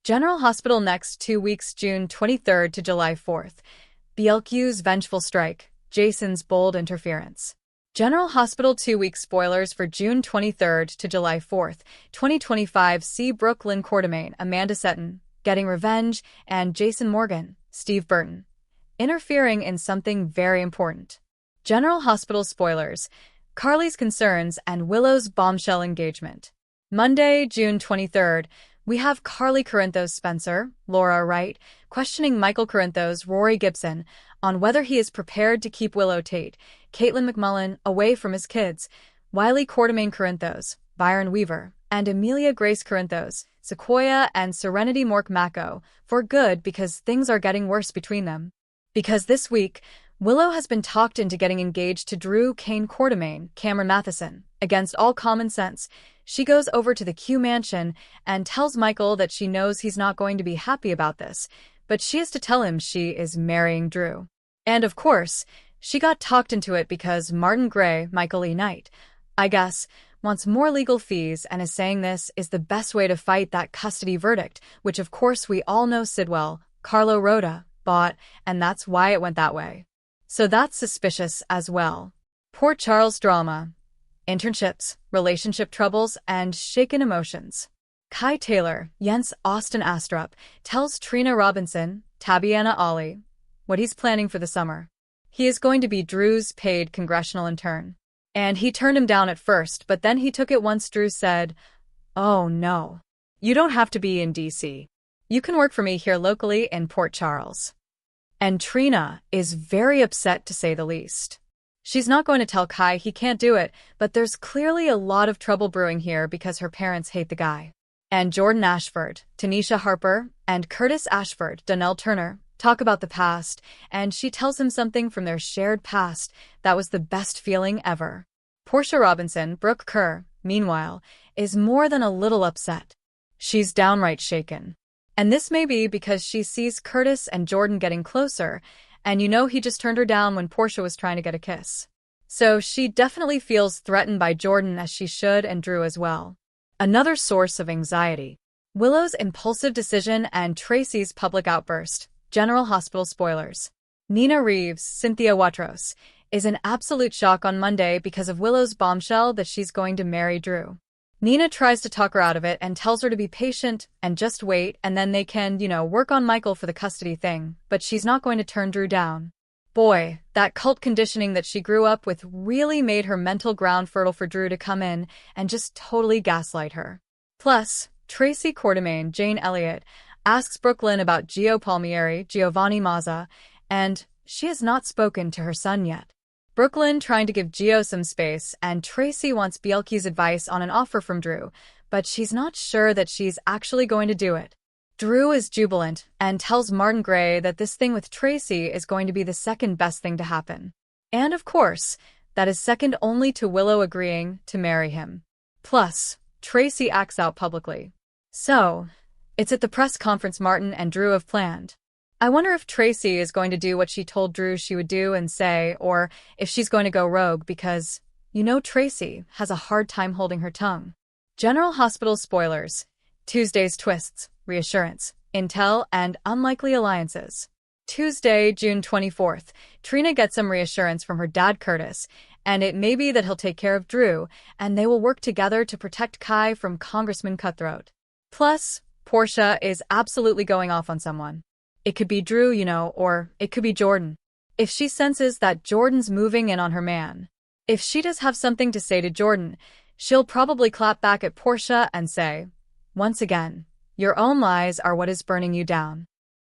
General Hospital next 2 weeks, June 23rd to July 4th. BLQ's vengeful strike, Jason's bold interference. General Hospital 2 weeks spoilers for June 23rd to July 4th, 2025. See Brooklyn Quartermaine, Amanda Setton, getting revenge, and Jason Morgan, Steve Burton, interfering in something very important. General Hospital spoilers, Carly's concerns and Willow's bombshell engagement. Monday, June 23rd, we have Carly Corinthos Spencer, Laura Wright, questioning Michael Corinthos, Rory Gibson, on whether he is prepared to keep Willow Tate, Caitlin McMullen, away from his kids, Wiley Quartermaine Corinthos, Byron Weaver, and Amelia Grace Corinthos, Sequoia and Serenity Mork Mako, for good because things are getting worse between them. Because this week, Willow has been talked into getting engaged to Drew Kane Quartermaine, Cameron Matheson. Against all common sense, she goes over to the Q mansion and tells Michael that she knows he's not going to be happy about this, but she has to tell him she is marrying Drew. And of course, she got talked into it because Martin Gray, Michael E. Knight, I guess, wants more legal fees and is saying this is the best way to fight that custody verdict, which of course we all know Sidwell, Carlo Rhoda, bought, and that's why it went that way. So that's suspicious as well. Port Charles drama. Internships, relationship troubles, and shaken emotions. Kai Taylor, Jens Austin Astrup, tells Trina Robinson, Tabiana Ollie, what he's planning for the summer. He is going to be Drew's paid congressional intern. And he turned him down at first, but then he took it once Drew said, "Oh no. You don't have to be in DC. You can work for me here locally in Port Charles." And Trina is very upset, to say the least. She's not going to tell Kai he can't do it, but there's clearly a lot of trouble brewing here because her parents hate the guy. And Jordan Ashford, Tanisha Harper, and Curtis Ashford, Donnell Turner, talk about the past, and she tells him something from their shared past that was the best feeling ever. Portia Robinson, Brooke Kerr, meanwhile, is more than a little upset. She's downright shaken. And this may be because she sees Curtis and Jordan getting closer, and you know he just turned her down when Portia was trying to get a kiss. So she definitely feels threatened by Jordan, as she should, and Drew as well. Another source of anxiety. Willow's impulsive decision and Tracy's public outburst. General Hospital spoilers. Nina Reeves, Cynthia Watros, is in absolute shock on Monday because of Willow's bombshell that she's going to marry Drew. Nina tries to talk her out of it and tells her to be patient and just wait, and then they can, work on Michael for the custody thing, but she's not going to turn Drew down. Boy, that cult conditioning that she grew up with really made her mental ground fertile for Drew to come in and just totally gaslight her. Plus, Tracy Quartermaine, Jane Elliott, asks Brooklyn about Gio Palmieri, Giovanni Mazza, and she has not spoken to her son yet. Brooklyn trying to give Gio some space, and Tracy wants Bielke's advice on an offer from Drew, but she's not sure that she's actually going to do it. Drew is jubilant and tells Martin Gray that this thing with Tracy is going to be the second best thing to happen. And of course, that is second only to Willow agreeing to marry him. Plus, Tracy acts out publicly. So, it's at the press conference Martin and Drew have planned. I wonder if Tracy is going to do what she told Drew she would do and say, or if she's going to go rogue because, Tracy has a hard time holding her tongue. General Hospital spoilers. Tuesday's twists, reassurance, intel, and unlikely alliances. Tuesday, June 24th, Trina gets some reassurance from her dad Curtis, and it may be that he'll take care of Drew, and they will work together to protect Kai from Congressman Cutthroat. Plus, Portia is absolutely going off on someone. It could be Drew, or it could be Jordan. If she senses that Jordan's moving in on her man. If she does have something to say to Jordan, she'll probably clap back at Portia and say, once again, your own lies are what is burning you down.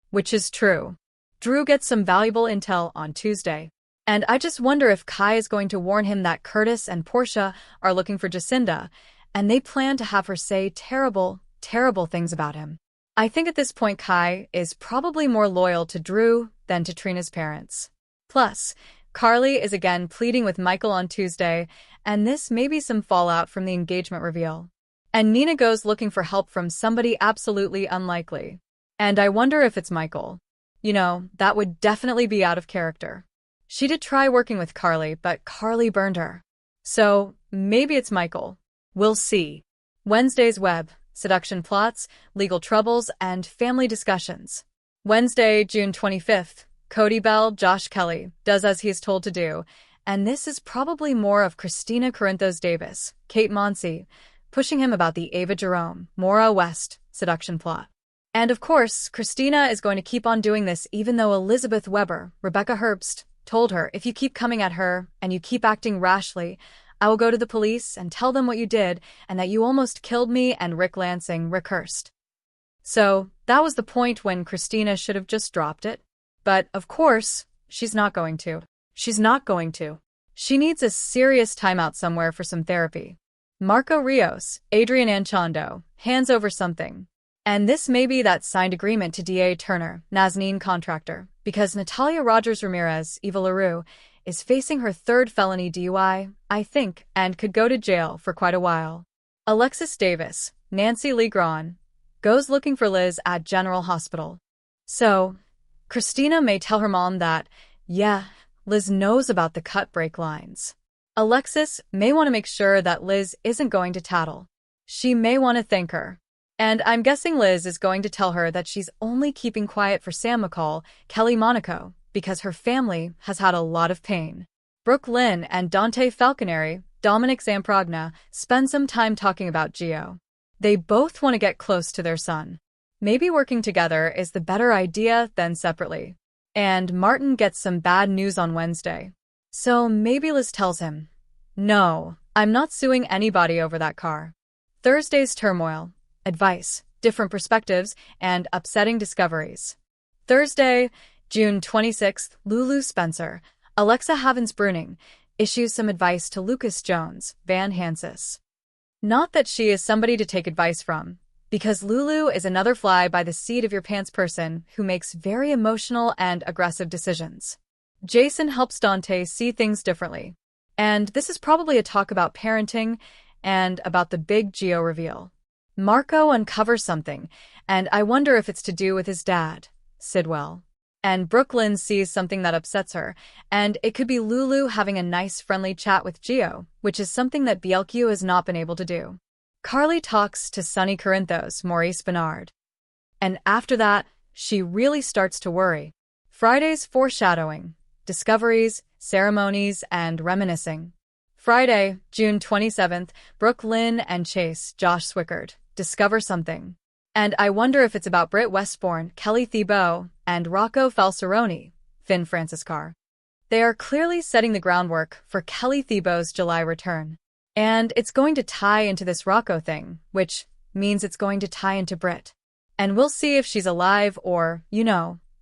Which is true. Drew gets some valuable intel on Tuesday. And I just wonder if Kai is going to warn him that Curtis and Portia are looking for Jacinda, and they plan to have her say terrible, terrible things about him. I think at this point Kai is probably more loyal to Drew than to Trina's parents. Plus, Carly is again pleading with Michael on Tuesday, and this may be some fallout from the engagement reveal. And Nina goes looking for help from somebody absolutely unlikely. And I wonder if it's Michael. That would definitely be out of character. She did try working with Carly, but Carly burned her. So, maybe it's Michael. We'll see. Wednesday's web. seduction plots, legal troubles, and family discussions. Wednesday, June 25th. Cody Bell, Josh Kelly, does as he is told to do, and this is probably more of Christina Corinthos Davis, Kate Monsey, pushing him about the Ava Jerome, Maura West seduction plot. And of course, Christina is going to keep on doing this even though Elizabeth Weber, Rebecca Herbst, told her, if you keep coming at her and you keep acting rashly, I will go to the police and tell them what you did and that you almost killed me and Rick Lansing, Rick Hurst. So that was the point when Christina should have just dropped it. But, of course, she's not going to. She's not going to. She needs a serious timeout somewhere for some therapy. Marco Rios, Adrian Anchondo, hands over something. And this may be that signed agreement to DA Turner, Nazanin contractor, because Natalia Rogers Ramirez, Eva LaRue, is facing her third felony DUI, I think, and could go to jail for quite a while. Alexis Davis, Nancy Lee Grahn, goes looking for Liz at General Hospital. So, Christina may tell her mom that, yeah, Liz knows about the cut break lines. Alexis may want to make sure that Liz isn't going to tattle. She may want to thank her. And I'm guessing Liz is going to tell her that she's only keeping quiet for Sam McCall, Kelly Monaco, because her family has had a lot of pain. Brooke Lynn and Dante Falconeri, Dominic Zamprogna, spend some time talking about Gio. They both want to get close to their son. Maybe working together is the better idea than separately. And Martin gets some bad news on Wednesday. So maybe Liz tells him, no, I'm not suing anybody over that car. Thursday's turmoil, advice, different perspectives, and upsetting discoveries. Thursday, June 26th, Lulu Spencer, Alexa Havens-Bruning, issues some advice to Lucas Jones, Van Hansis. Not that she is somebody to take advice from, because Lulu is another fly-by-the-seat-of-your-pants person who makes very emotional and aggressive decisions. Jason helps Dante see things differently. And this is probably a talk about parenting and about the big Gio reveal. Marco uncovers something, and I wonder if it's to do with his dad, Sidwell. And Brooklyn sees something that upsets her, and it could be Lulu having a nice friendly chat with Gio, which is something that BLQ has not been able to do. Carly talks to Sonny Corinthos, Maurice Bernard. And after that, she really starts to worry. Friday's foreshadowing, discoveries, ceremonies, and reminiscing. Friday, June 27th, Brooke Lynn and Chase, Josh Swickard, discover something. And I wonder if it's about Britt Westbourne, Kelly Thibault, and Rocco Falsaroni, Finn Francis Carr. They are clearly setting the groundwork for Kelly Thibault's July return. And it's going to tie into this Rocco thing, which means it's going to tie into Britt. And we'll see if she's alive or,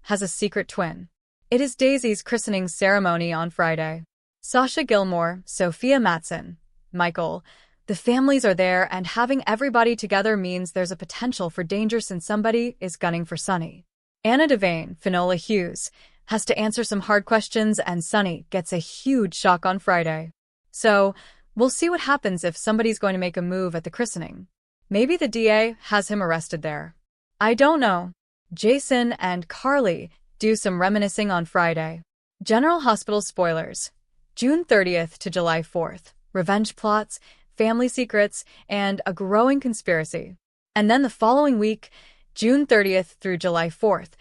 has a secret twin. It is Daisy's christening ceremony on Friday. Sasha Gilmore, Sophia Matson, Michael, the families are there, and having everybody together means there's a potential for danger since somebody is gunning for Sonny. Anna Devane, Finola Hughes, has to answer some hard questions, and Sonny gets a huge shock on Friday. So, we'll see what happens if somebody's going to make a move at the christening. Maybe the DA has him arrested there. I don't know. Jason and Carly do some reminiscing on Friday. General Hospital spoilers. June 30th to July 4th. Revenge plots, family secrets, and a growing conspiracy. And then the following week, June 30th through July 4th,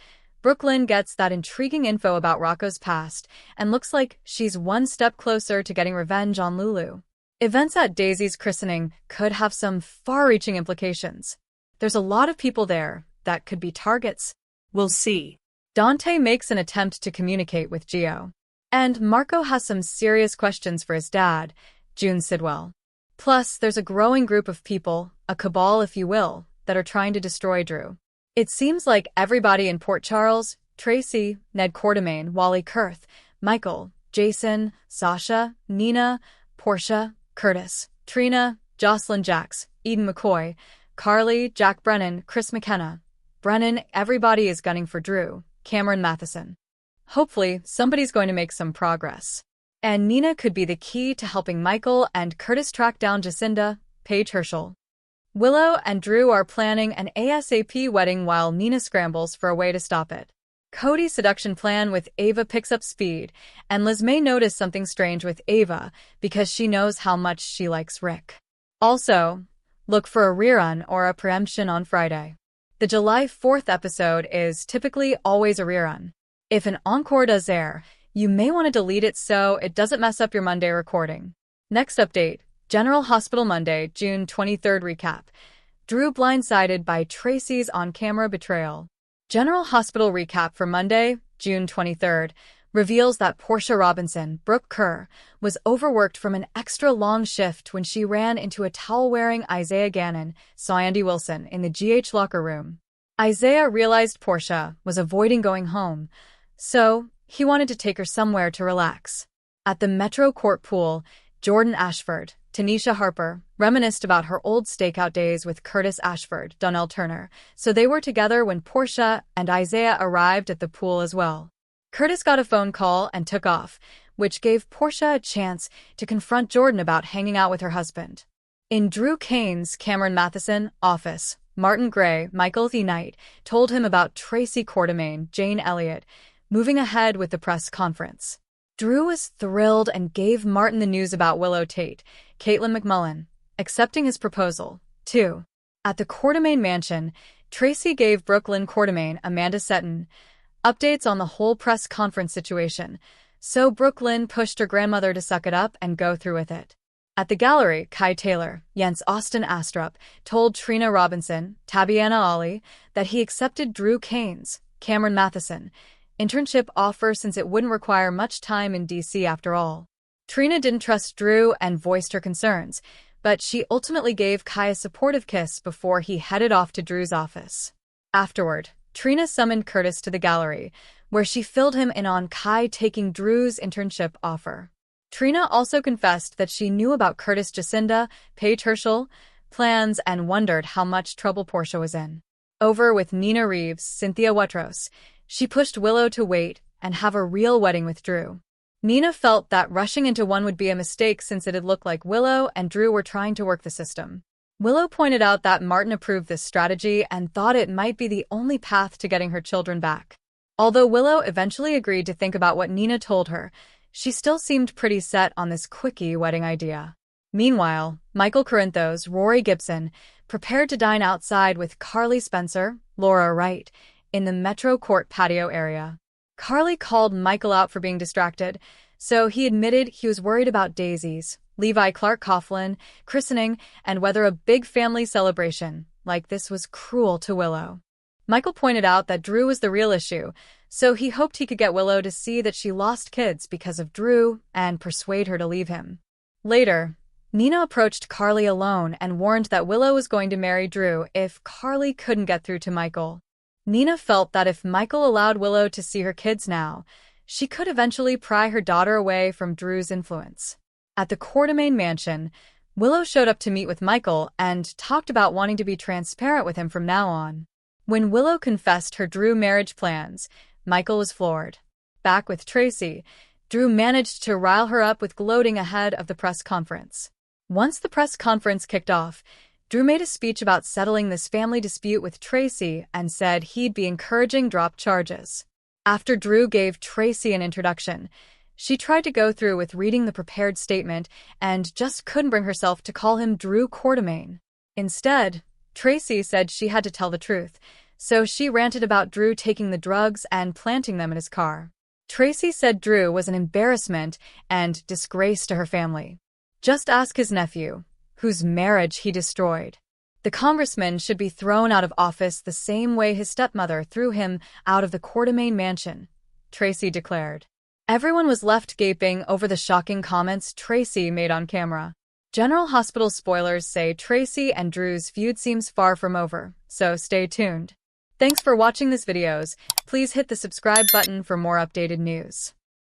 Brooklyn gets that intriguing info about Rocco's past and looks like she's one step closer to getting revenge on Lulu. Events at Daisy's christening could have some far-reaching implications. There's a lot of people there that could be targets. We'll see. Dante makes an attempt to communicate with Gio. And Marco has some serious questions for his dad, June Sidwell. Plus, there's a growing group of people, a cabal if you will, that are trying to destroy Drew. It seems like everybody in Port Charles, Tracy, Ned Quartermain, Wally Kurth, Michael, Jason, Sasha, Nina, Portia, Curtis, Trina, Jocelyn Jacks, Eden McCoy, Carly, Jack Brennan, Chris McKenna. Brennan, everybody is gunning for Drew, Cameron Matheson. Hopefully, somebody's going to make some progress. And Nina could be the key to helping Michael and Curtis track down Jacinda, Paige Herschel. Willow and Drew are planning an ASAP wedding while Nina scrambles for a way to stop it. Cody's seduction plan with Ava picks up speed, and Liz may notice something strange with Ava because she knows how much she likes Rick. Also, Look for a rerun or a preemption on Friday. The July 4th episode is typically always a rerun. If an encore does air, you may want to delete it so it doesn't mess up your Monday recording. Next update, General Hospital Monday, June 23rd recap. Drew blindsided by Tracy's on-camera betrayal. General Hospital recap for Monday, June 23rd, reveals that Portia Robinson, Brooke Kerr, was overworked from an extra long shift when she ran into a towel-wearing Isaiah Gannon, saw Andy Wilson, in the GH locker room. Isaiah realized Portia was avoiding going home, so he wanted to take her somewhere to relax. At the Metro Court pool, Jordan Ashford, Tanisha Harper, reminisced about her old stakeout days with Curtis Ashford, Donnell Turner, so they were together when Portia and Isaiah arrived at the pool as well. Curtis got a phone call and took off, which gave Portia a chance to confront Jordan about hanging out with her husband. In Drew Kane's Cameron Matheson office, Martin Gray, Michael the Knight, told him about Tracy Quartermaine, Jane Elliott, moving ahead with the press conference. Drew was thrilled and gave Martin the news about Willow Tate, Caitlin McMullen, accepting his proposal, too. At the Quartermaine mansion, Tracy gave Brooklyn Quartermaine, Amanda Seton, updates on the whole press conference situation, so Brooklyn pushed her grandmother to suck it up and go through with it. At the gallery, Kai Taylor, Jens Austin Astrup, told Trina Robinson, Tabiana Ollie, that he accepted Drew Kane's, Cameron Matheson, internship offer since it wouldn't require much time in DC after all. Trina didn't trust Drew and voiced her concerns, but she ultimately gave Kai a supportive kiss before he headed off to Drew's office. Afterward, Trina summoned Curtis to the gallery, where she filled him in on Kai taking Drew's internship offer. Trina also confessed that she knew about Curtis Jacinda, Paige Herschel, plans and wondered how much trouble Portia was in. Over with Nina Reeves, Cynthia Watros, she pushed Willow to wait and have a real wedding with Drew. Nina felt that rushing into one would be a mistake since it'd look like Willow and Drew were trying to work the system. Willow pointed out that Martin approved this strategy and thought it might be the only path to getting her children back. Although Willow eventually agreed to think about what Nina told her, she still seemed pretty set on this quickie wedding idea. Meanwhile, Michael Corinthos, Rory Gibson, prepared to dine outside with Carly Spencer, Laura Wright, in the Metro Court patio area. Carly called Michael out for being distracted, so he admitted he was worried about daisies, Levi Clark Coughlin, christening, and whether a big family celebration like this was cruel to Willow. Michael pointed out that Drew was the real issue, so he hoped he could get Willow to see that she lost kids because of Drew and persuade her to leave him. Later, Nina approached Carly alone and warned that Willow was going to marry Drew if Carly couldn't get through to Michael. Nina felt that if Michael allowed Willow to see her kids now, she could eventually pry her daughter away from Drew's influence. At the Quartermaine mansion, Willow showed up to meet with Michael and talked about wanting to be transparent with him from now on. When Willow confessed her Drew marriage plans, Michael was floored. Back with Tracy, Drew managed to rile her up with gloating ahead of the press conference. Once the press conference kicked off, Drew made a speech about settling this family dispute with Tracy and said he'd be encouraging drop charges. After Drew gave Tracy an introduction, she tried to go through with reading the prepared statement and just couldn't bring herself to call him Drew Quartermaine. Instead, Tracy said she had to tell the truth, so she ranted about Drew taking the drugs and planting them in his car. Tracy said Drew was an embarrassment and disgrace to her family. Just ask his nephew, whose marriage he destroyed. The congressman should be thrown out of office the same way his stepmother threw him out of the Quartermaine mansion, Tracy declared. Everyone was left gaping over the shocking comments Tracy made on camera. General Hospital spoilers say Tracy and Drew's feud seems far from over, so stay tuned. Thanks for watching this videos. Please hit the subscribe button for more updated news.